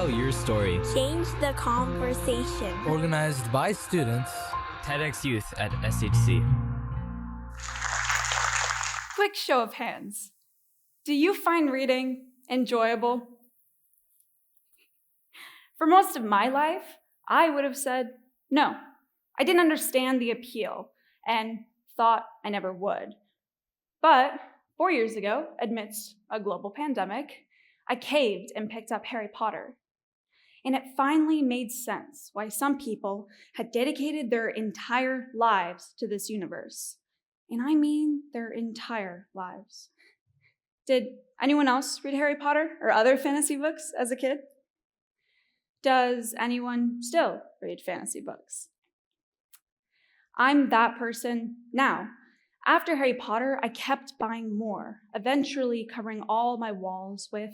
Tell your story. Change the conversation. Organized by students. TEDx Youth at SHC. Quick show of hands. Do you find reading enjoyable? For most of my life, I would have said no. I didn't understand the appeal and thought I never would. But 4 years ago, amidst a global pandemic, I caved and picked up Harry Potter. And it finally made sense why some people had dedicated their entire lives to this universe. And I mean their entire lives. Did anyone else read Harry Potter or other fantasy books as a kid? Does anyone still read fantasy books? I'm that person now. After Harry Potter, I kept buying more, eventually covering all my walls with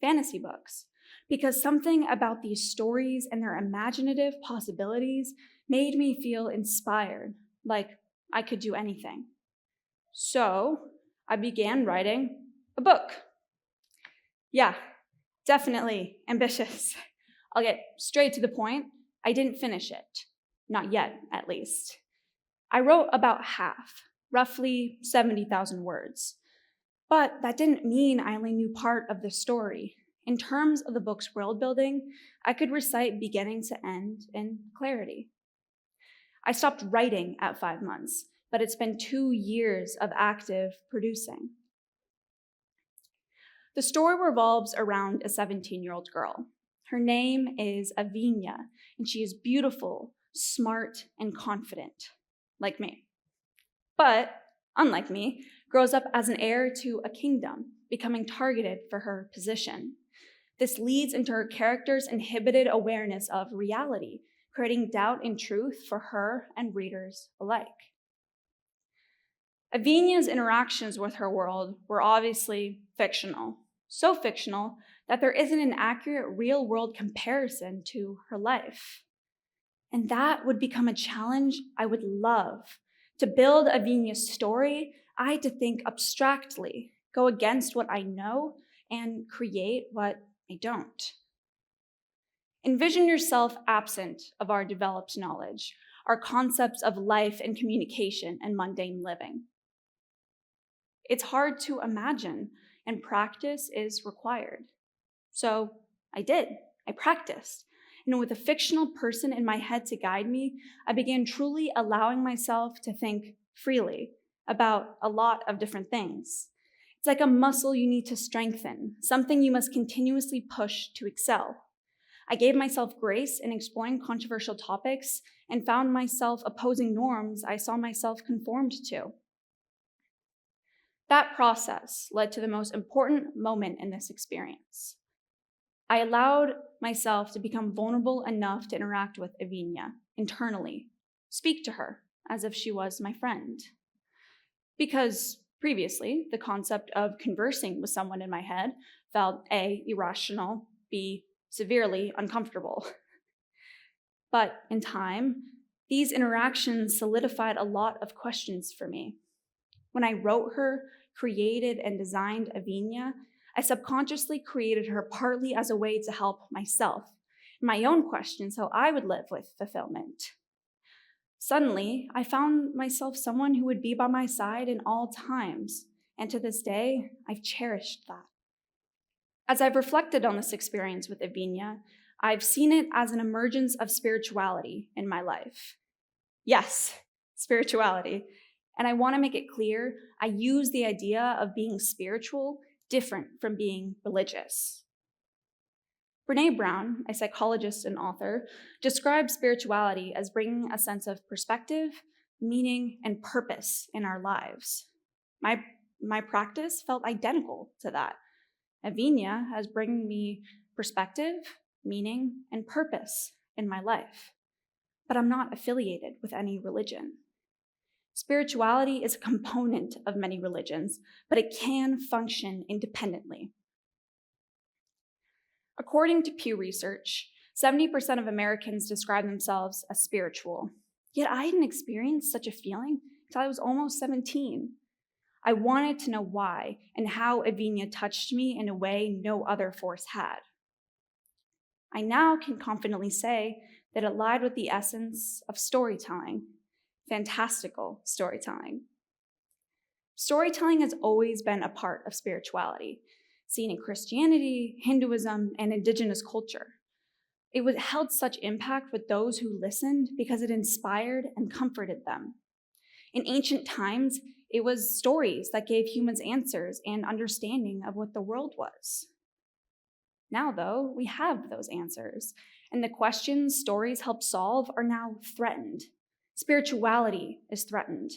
fantasy books, because something about these stories and their imaginative possibilities made me feel inspired, like I could do anything. So I began writing a book. Yeah, definitely ambitious. I'll get straight to the point. I didn't finish it. Not yet, at least. I wrote about half, roughly 70,000 words. But that didn't mean I only knew part of the story. In terms of the book's world building, I could recite beginning to end in clarity. I stopped writing at 5 months, but it's been 2 years of active producing. The story revolves around a 17-year-old girl. Her name is Avinia, and she is beautiful, smart, and confident, like me. But, unlike me, grows up as an heir to a kingdom, becoming targeted for her position. This leads into her character's inhibited awareness of reality, creating doubt in truth for her and readers alike. Avinia's interactions with her world were obviously fictional, so fictional that there isn't an accurate real-world comparison to her life. And that would become a challenge I would love. To build Avinia's story, I had to think abstractly, go against what I know, and create what I don't. Envision yourself absent of our developed knowledge, our concepts of life and communication and mundane living. It's hard to imagine, and practice is required. So I did. I practiced. And with a fictional person in my head to guide me, I began truly allowing myself to think freely about a lot of different things. It's like a muscle you need to strengthen, something you must continuously push to excel. I gave myself grace in exploring controversial topics and found myself opposing norms I saw myself conformed to. That process led to the most important moment in this experience. I allowed myself to become vulnerable enough to interact with Avinia internally, speak to her as if she was my friend. Because previously, the concept of conversing with someone in my head felt A, irrational, B, severely uncomfortable. But in time, these interactions solidified a lot of questions for me. When I wrote her, created, and designed Avinia, I subconsciously created her partly as a way to help myself, my own questions, how I would live with fulfillment. Suddenly, I found myself someone who would be by my side in all times, and to this day, I've cherished that. As I've reflected on this experience with Avinia, I've seen it as an emergence of spirituality in my life. Yes, spirituality. And I want to make it clear, I use the idea of being spiritual different from being religious. Brené Brown, a psychologist and author, describes spirituality as bringing a sense of perspective, meaning, and purpose in our lives. My practice felt identical to that. Avinia has brought me perspective, meaning, and purpose in my life. But I'm not affiliated with any religion. Spirituality is a component of many religions, but it can function independently. According to Pew Research, 70% of Americans describe themselves as spiritual. Yet I hadn't experienced such a feeling until I was almost 17. I wanted to know why and how Avinia touched me in a way no other force had. I now can confidently say that it lied with the essence of storytelling, fantastical storytelling. Storytelling has always been a part of spirituality, seen in Christianity, Hinduism, and indigenous culture. It held such impact with those who listened because it inspired and comforted them. In ancient times, it was stories that gave humans answers and understanding of what the world was. Now, though, we have those answers, and the questions stories help solve are now threatened. Spirituality is threatened.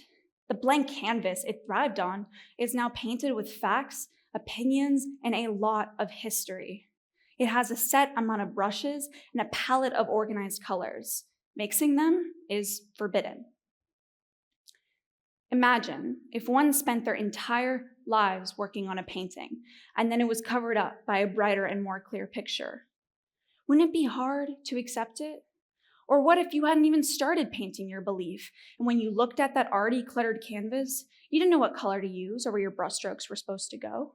The blank canvas it thrived on is now painted with facts, opinions, and a lot of history. It has a set amount of brushes and a palette of organized colors. Mixing them is forbidden. Imagine if one spent their entire lives working on a painting, and then it was covered up by a brighter and more clear picture. Wouldn't it be hard to accept it? Or what if you hadn't even started painting your belief, and when you looked at that already cluttered canvas, you didn't know what color to use or where your brushstrokes were supposed to go?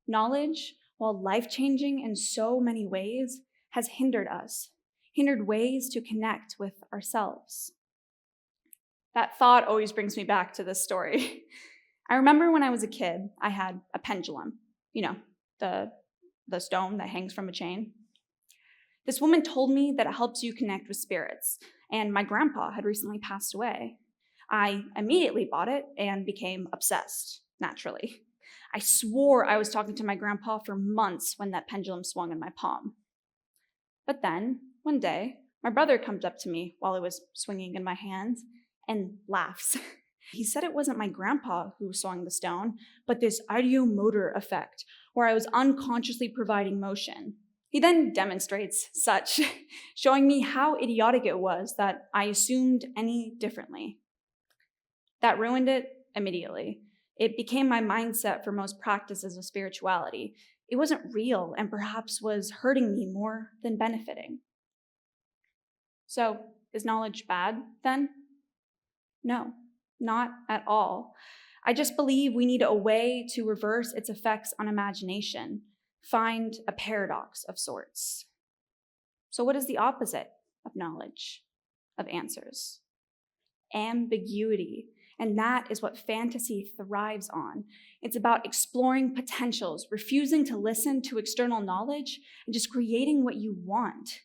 Knowledge, while life-changing in so many ways, has hindered us, hindered ways to connect with ourselves. That thought always brings me back to this story. I remember when I was a kid, I had a pendulum, the stone that hangs from a chain. This woman told me that it helps you connect with spirits, and my grandpa had recently passed away. I immediately bought it and became obsessed, naturally. I swore I was talking to my grandpa for months when that pendulum swung in my palm. But then, one day, my brother comes up to me while it was swinging in my hands and laughs. He said it wasn't my grandpa who swung the stone, but this ideomotor effect, where I was unconsciously providing motion. He then demonstrates such, showing me how idiotic it was that I assumed any differently. That ruined it immediately. It became my mindset for most practices of spirituality. It wasn't real and perhaps was hurting me more than benefiting. So, is knowledge bad then? No, not at all. I just believe we need a way to reverse its effects on imagination, find a paradox of sorts. So what is the opposite of knowledge, of answers? Ambiguity. And that is what fantasy thrives on. It's about exploring potentials, refusing to listen to external knowledge, and just creating what you want.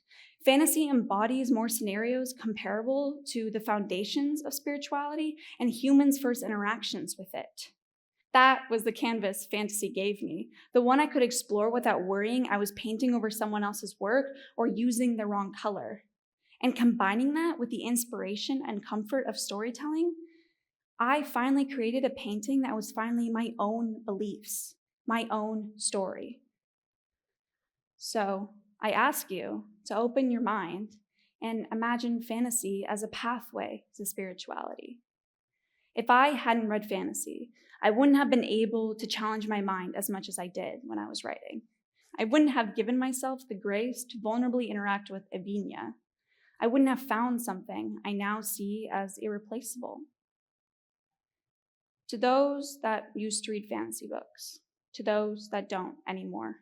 Fantasy embodies more scenarios comparable to the foundations of spirituality and humans' first interactions with it. That was the canvas fantasy gave me, the one I could explore without worrying I was painting over someone else's work or using the wrong color. And combining that with the inspiration and comfort of storytelling, I finally created a painting that was finally my own beliefs, my own story. So I ask you to open your mind and imagine fantasy as a pathway to spirituality. If I hadn't read fantasy, I wouldn't have been able to challenge my mind as much as I did when I was writing. I wouldn't have given myself the grace to vulnerably interact with Evinia. I wouldn't have found something I now see as irreplaceable. To those that used to read fantasy books, to those that don't anymore,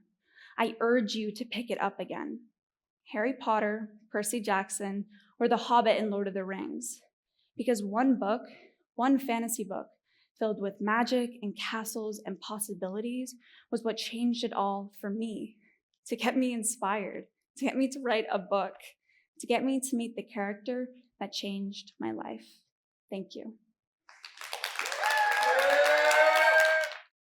I urge you to pick it up again. Harry Potter, Percy Jackson, or The Hobbit and Lord of the Rings. Because one book, one fantasy book, filled with magic and castles and possibilities was what changed it all for me, to get me inspired, to get me to write a book, to get me to meet the character that changed my life. Thank you.